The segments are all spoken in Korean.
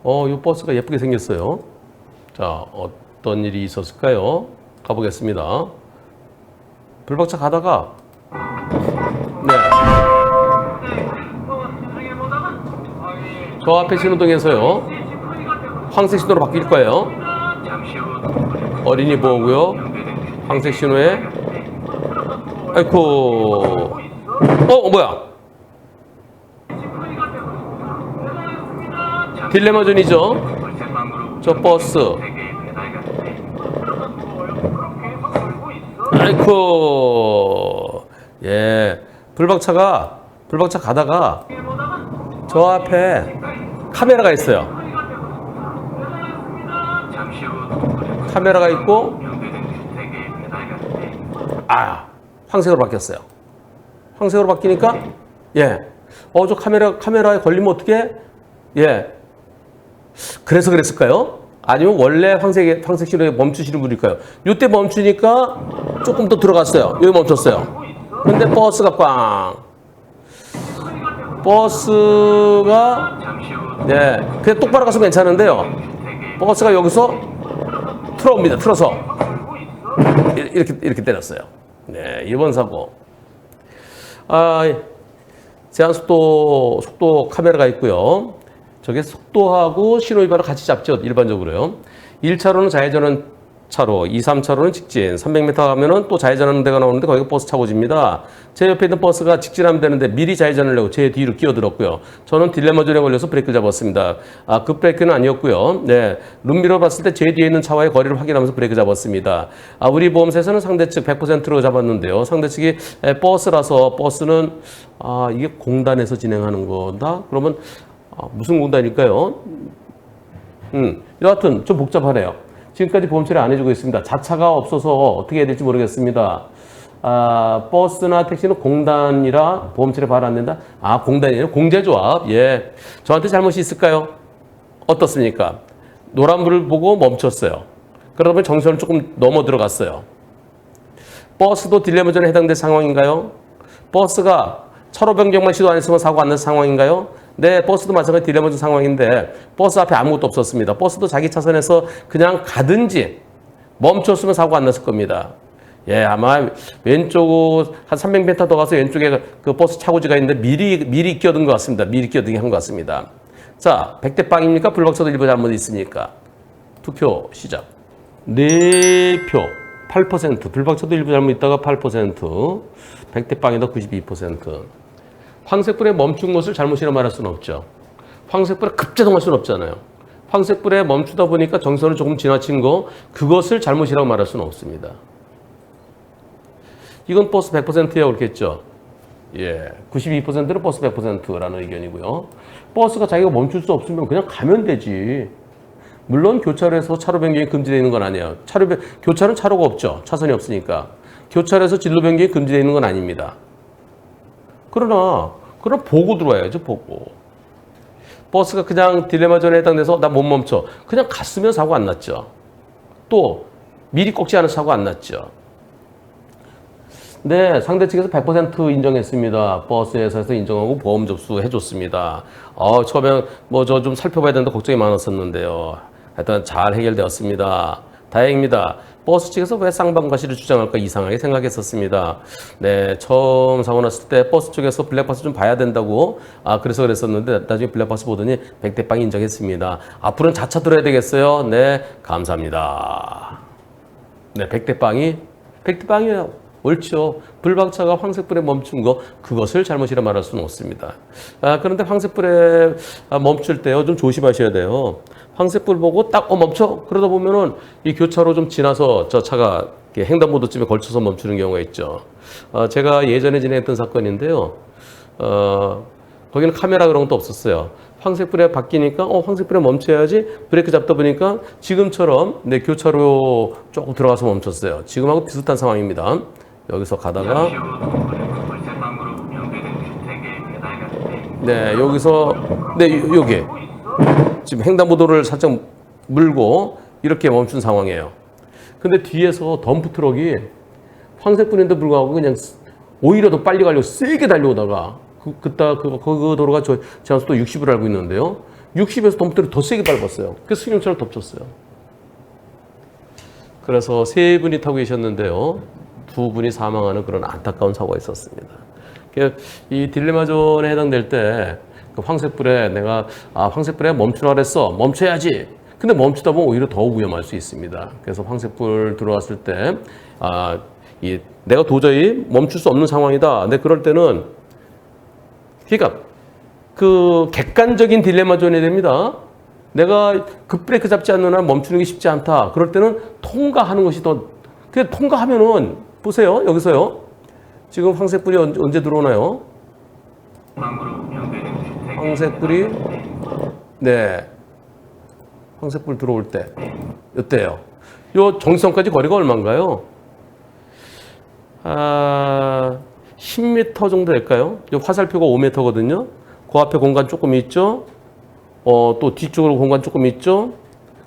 이 버스가 예쁘게 생겼어요. 자, 어떤 일이 있었을까요? 가보겠습니다. 불박차 가다가, 네. 저 앞에 신호등에서요. 황색 신호로 바뀔 거예요. 어린이 보호구역. 황색 신호에. 아이쿠. 뭐야. 딜레마존이죠. 저 버스. 아이쿠. 예. 불박차 가다가 저 앞에 카메라가 있어요. 카메라가 있고, 황색으로 바뀌었어요. 황색으로 바뀌니까, 예. 저 카메라에 걸리면 어떻게? 예. 그래서 그랬을까요? 아니면 원래 황색 신호에 멈추시는 분일까요? 이때 멈추니까 조금 더 들어갔어요. 여기 멈췄어요. 근데 버스가 꽝. 버스가, 네. 그냥 똑바로 갔으면 괜찮은데요. 버스가 여기서 틀어옵니다. 틀어서. 이렇게 때렸어요. 네. 이번 사고. 제한 속도 카메라가 있고요. 저게 속도하고 신호 위반을 같이 잡죠. 일반적으로요. 1차로는 좌회전은 차로, 2, 3차로는 직진, 300m 가면은 또 좌회전하는 데가 나오는데 거기가 버스 차고지입니다. 제 옆에 있는 버스가 직진하면 되는데 미리 좌회전을 내고 제 뒤로 끼어들었고요. 저는 딜레마존에 걸려서 브레이크를 잡았습니다. 급브레이크는 아니었고요. 네, 룸미러 봤을 때 제 뒤에 있는 차와의 거리를 확인하면서 브레이크 잡았습니다. 우리 보험사에서는 상대측 100%로 잡았는데요. 상대측이 버스라서 버스는 이게 공단에서 진행하는 거다? 그러면 무슨 공단일까요? 여하튼 좀 복잡하네요. 지금까지 보험 처리 안 해주고 있습니다. 자차가 없어서 어떻게 해야 될지 모르겠습니다. 버스나 택시는 공단이라 보험 처리 바로 안 된다? 공단이에요? 공제조합. 예. 저한테 잘못이 있을까요? 어떻습니까? 노란불을 보고 멈췄어요. 그러다 보니 정선을 조금 넘어 들어갔어요. 버스도 딜레마존에 해당된 상황인가요? 버스가 차로 변경만 시도 안 했으면 사고 안 난 상황인가요? 네, 버스도 마찬가지 딜레마존 상황인데 버스 앞에 아무것도 없었습니다. 버스도 자기 차선에서 그냥 가든지 멈췄으면 사고 안 났을 겁니다. 예, 아마 왼쪽 한 300m 더 가서 왼쪽에 그 버스 차고지가 있는데 미리 끼어든 것 같습니다. 미리 끼어들게 한 것 같습니다. 자, 100대 빵입니까? 불박차도 일부 잘못 있습니까? 투표 시작. 4표 8%. 불박차도 일부 잘못 있다가 8%. 100대 빵이다 92%. 황색불에 멈춘 것을 잘못이라 말할 수는 없죠. 황색불에 급제동할 수는 없잖아요. 황색불에 멈추다 보니까 정선을 조금 지나친 거, 그것을 잘못이라고 말할 수는 없습니다. 이건 버스 100%야 그렇겠죠. 예, 92%는 버스 100%라는 의견이고요. 버스가 자기가 멈출 수 없으면 그냥 가면 되지. 물론 교차로에서 차로 변경이 금지되어 있는 건 아니에요. 교차로는 차로가 없죠. 차선이 없으니까. 교차로에서 진로 변경이 금지되어 있는 건 아닙니다. 그럼 보고 들어와야죠, 보고. 버스가 그냥 딜레마존에 해당돼서 나 못 멈춰. 그냥 갔으면 사고 안 났죠. 또 미리 꺾지 않은 사고 안 났죠. 네, 상대 측에서 100% 인정했습니다. 버스 회사에서 인정하고 보험 접수해줬습니다. 처음에 저 좀 살펴봐야 된다 걱정이 많았었는데요. 하여튼 잘 해결되었습니다. 다행입니다. 버스 측에서 왜 쌍방과실을 주장할까 이상하게 생각했었습니다. 네, 처음 사고 났을 때 버스 쪽에서 블랙박스 좀 봐야 된다고 그래서 그랬었는데 나중에 블랙박스 보더니 100대 빵 인정했습니다. 앞으로는 자차 들어야 되겠어요. 네, 감사합니다. 네, 100대 빵이에요. 옳죠. 불박차가 황색불에 멈춘 거, 그것을 잘못이라 말할 수는 없습니다. 그런데 황색불에 멈출 때요, 좀 조심하셔야 돼요. 황색불 보고 딱 멈춰. 그러다 보면은 이 교차로 좀 지나서 저 차가 횡단보도쯤에 걸쳐서 멈추는 경우가 있죠. 제가 예전에 진행했던 사건인데요. 거기는 카메라 그런 것도 없었어요. 황색불에 바뀌니까 황색불에 멈춰야지. 브레이크 잡다 보니까 지금처럼 교차로 조금 들어가서 멈췄어요. 지금하고 비슷한 상황입니다. 여기서 가다가 여기서 여기 지금 횡단보도를 살짝 물고 이렇게 멈춘 상황이에요. 근데 뒤에서 덤프 트럭이 황색불인데 불구하고 그냥 오히려 더 빨리 가려고 세게 달려오다가 그 도로가 제한속도 60을 알고 있는데요. 60에서 덤프트를 더 세게 밟았어요. 그래서 승용차를 덮쳤어요. 그래서 세 분이 타고 계셨는데요. 두 분이 사망하는 그런 안타까운 사고가 있었습니다. 이 딜레마존에 해당될 때 그 황색불에 내가 황색불에 멈추라 그랬어. 멈춰야지. 근데 멈추다 보면 오히려 더 위험할 수 있습니다. 그래서 황색불 들어왔을 때 내가 도저히 멈출 수 없는 상황이다. 근데 그럴 때는 그러니까 그 객관적인 딜레마존이 됩니다. 내가 급브레이크 잡지 않는 한 멈추는 게 쉽지 않다. 그럴 때는 통과하는 것이 더 통과하면은 보세요. 여기서요. 지금 황색불이 언제 들어오나요? 황색불이 황색불 들어올 때 이때요. 요 정지선까지 거리가 얼마인가요? 10m 정도 될까요? 요 화살표가 5m거든요. 그 앞에 공간 조금 있죠. 또 뒤쪽으로 공간 조금 있죠.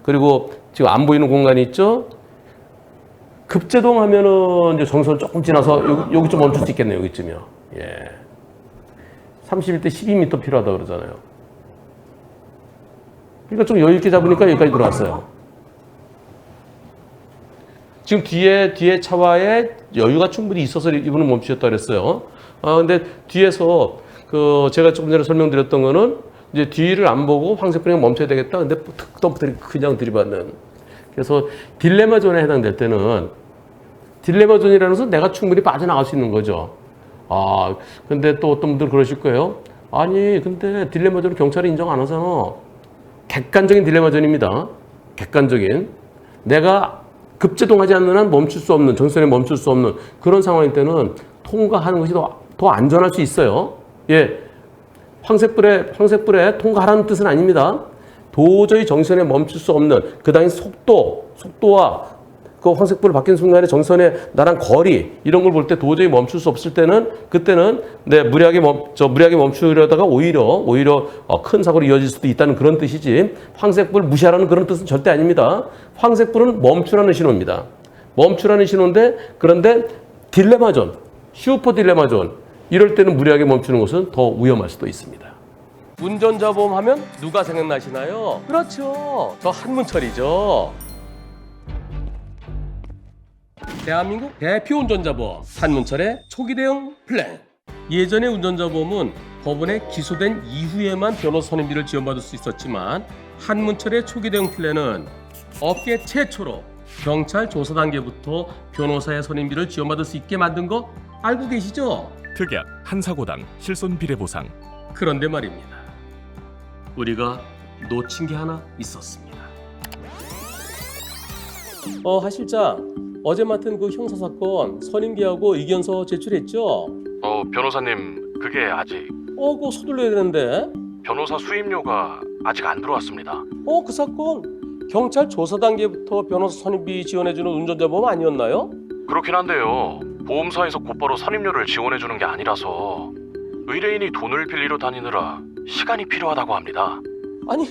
그리고 지금 안 보이는 공간이 있죠. 급제동 하면은 이제 정선 조금 지나서 여기 좀 멈출 수 있겠네요. 여기쯤이요. 예. 31대 12m 필요하다 그러잖아요. 그러니까 좀 여유 있게 잡으니까 여기까지 들어왔어요. 지금 뒤에 차와에 여유가 충분히 있어서 이분은 멈추셨다 그랬어요. 근데 뒤에서 제가 조금 전에 설명드렸던 거는 이제 뒤를 안 보고 황색불이 멈춰야 되겠다. 근데 덤프들이 그냥 들이받는. 그래서 딜레마 존에 해당될 때는 딜레마 존이라는 것은 내가 충분히 빠져나갈 수 있는 거죠. 근데 또 어떤 분들 그러실 거예요. 아니, 근데 딜레마 존을 경찰이 인정 안 하잖아. 객관적인 딜레마 존입니다. 객관적인. 내가 급제동하지 않는 한 멈출 수 없는, 정선에 멈출 수 없는 그런 상황일 때는 통과하는 것이 더 안전할 수 있어요. 예. 황색불에 통과하라는 뜻은 아닙니다. 도저히 정선에 멈출 수 없는 그 당시 속도와 그 황색불을 바뀐 순간에 정선에 나랑 거리 이런 걸 볼 때 도저히 멈출 수 없을 때는 그때는 무리하게 멈추려다가 오히려 큰 사고로 이어질 수도 있다는 그런 뜻이지 황색불 무시하라는 그런 뜻은 절대 아닙니다. 황색불은 멈추라는 신호입니다. 멈추라는 신호인데 그런데 딜레마존, 슈퍼 딜레마존 이럴 때는 무리하게 멈추는 것은 더 위험할 수도 있습니다. 운전자 보험 하면 누가 생각나시나요? 그렇죠. 저 한문철이죠. 대한민국 대표 운전자 보험 한문철의 초기 대응 플랜. 예전의 운전자 보험은 법원에 기소된 이후에만 변호사 선임비를 지원받을 수 있었지만 한문철의 초기 대응 플랜은 업계 최초로 경찰 조사 단계부터 변호사의 선임비를 지원받을 수 있게 만든 거 알고 계시죠? 특약 한 사고당 실손 비례 보상. 그런데 말입니다. 우리가 놓친 게 하나 있었습니다. 하 실장, 어제 맡은 그 형사사건 선임비하고 의견서 제출했죠? 변호사님, 그게 아직 그거 서둘러야 되는데. 변호사 수임료가 아직 안 들어왔습니다. 그 사건 경찰 조사 단계부터 변호사 선임비 지원해주는 운전자 보험 아니었나요? 그렇긴 한데요. 보험사에서 곧바로 선임료를 지원해주는 게 아니라서 의뢰인이 돈을 빌리러 다니느라 시간이 필요하다고 합니다. 아니,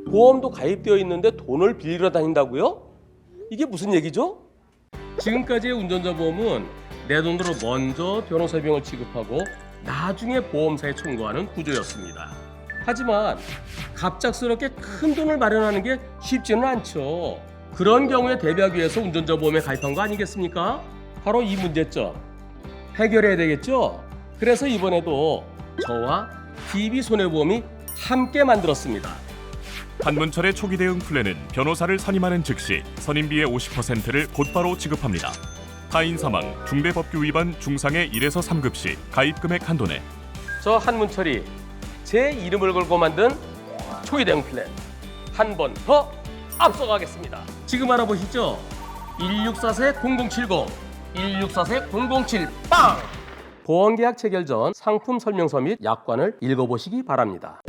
보험도 가입되어 있는데 돈을 빌리러 다닌다고요? 이게 무슨 얘기죠? 지금까지의 운전자 보험은 내 돈으로 먼저 변호사 비용을 지급하고 나중에 보험사에 청구하는 구조였습니다. 하지만 갑작스럽게 큰 돈을 마련하는 게 쉽지는 않죠. 그런 경우에 대비하기 위해서 운전자 보험에 가입한 거 아니겠습니까? 바로 이 문제점 해결해야 되겠죠? 그래서 이번에도 저와 DB손해보험이 함께 만들었습니다. 한문철의 초기 대응 플랜은 변호사를 선임하는 즉시 선임비의 50%를 곧바로 지급합니다. 타인 사망, 중대법규 위반 중상의 1에서 3급 시 가입 금액 한도 내. 저 한문철이 제 이름을 걸고 만든 초기 대응 플랜 한 번 더 앞서가겠습니다. 지금 알아보시죠. 164-0070, 164-0070 빵! 보험계약 체결 전 상품 설명서 및 약관을 읽어보시기 바랍니다.